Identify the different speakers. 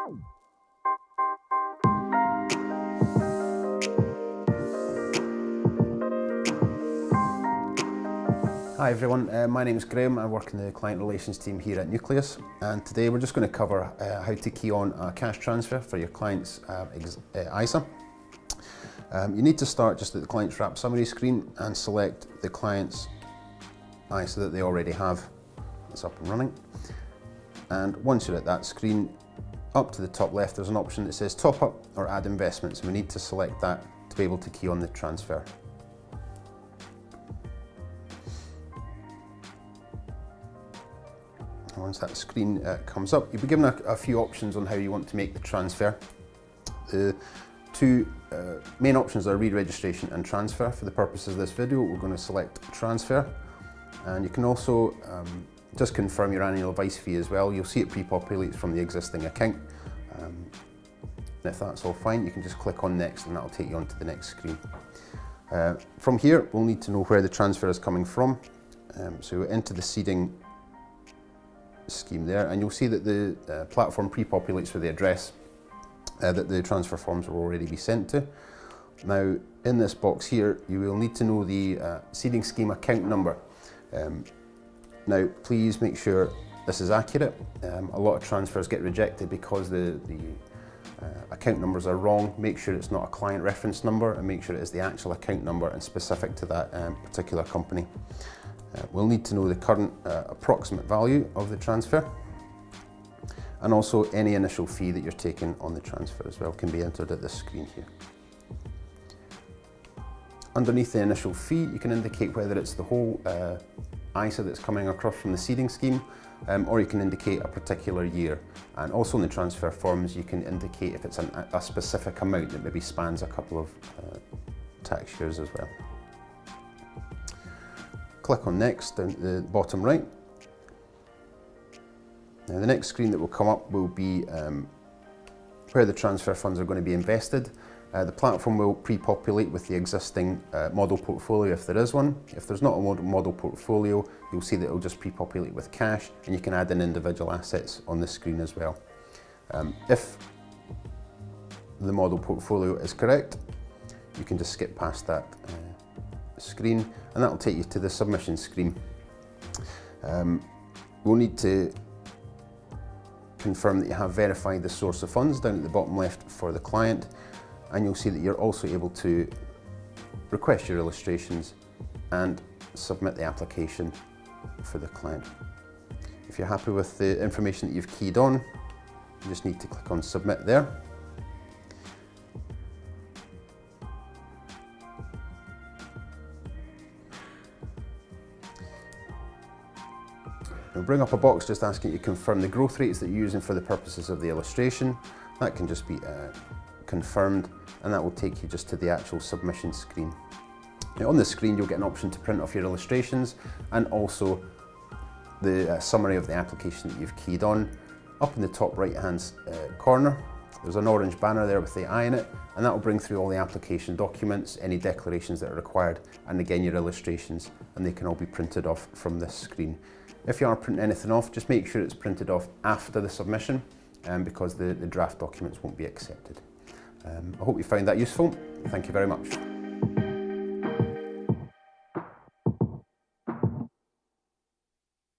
Speaker 1: Hi everyone, my name is Graham. I work in the client relations team here at Nucleus, and today we're just going to cover how to key on a cash transfer for your client's Isa. You need to start just at the client's wrap summary screen and select the client's Isa that they already have. It's up and running. And once you're at that screen, up to the top left there's an option that says top up or add investments, and we need to select that to be able to key on the transfer. Once that screen comes up, you'll be given a few options on how you want to make the transfer. The two main options are re-registration and transfer. For the purposes of this video, we're going to select transfer, and you can also just confirm your annual advice fee as well. You'll see it pre-populates from the existing account. And if that's all fine, you can just click on next and that'll take you on to the next screen. From here, we'll need to know where the transfer is coming from. So into the seeding scheme there, and you'll see that the platform pre-populates with the address that the transfer forms will already be sent to. Now in this box here you will need to know the seeding scheme account number. Now please make sure this is accurate. A lot of transfers get rejected because the account numbers are wrong. Make sure it's not a client reference number, and make sure it is the actual account number and specific to that particular company. We'll need to know the current approximate value of the transfer, and also any initial fee that you're taking on the transfer as well can be entered at this screen here. Underneath the initial fee, you can indicate whether it's the whole ISA that's coming across from the seeding scheme, or you can indicate a particular year. And also in the transfer forms, you can indicate if it's a specific amount that maybe spans a couple of tax years as well. Click on next down at the bottom right. Now the next screen that will come up will be where the transfer funds are going to be invested. The platform will pre-populate with the existing model portfolio if there is one. If there's not a model portfolio, you'll see that it will just pre-populate with cash, and you can add in individual assets on this screen as well. If the model portfolio is correct, you can just skip past that screen, and that will take you to the submission screen. We'll need to confirm that you have verified the source of funds down at the bottom left for the client, and you'll see that you're also able to request your illustrations and submit the application for the client. If you're happy with the information that you've keyed on, you just need to click on submit there. It'll bring up a box just asking you to confirm the growth rates that you're using for the purposes of the illustration. That can just be confirmed, and that will take you just to the actual submission screen. Now on the screen you'll get an option to print off your illustrations, and also the summary of the application that you've keyed on. Up in the top right hand corner there's an orange banner there with the eye in it, and that will bring through all the application documents, any declarations that are required, and again your illustrations, and they can all be printed off from this screen. If you are printing anything off, just make sure it's printed off after the submission, because the draft documents won't be accepted. I hope you found that useful. Thank you very much.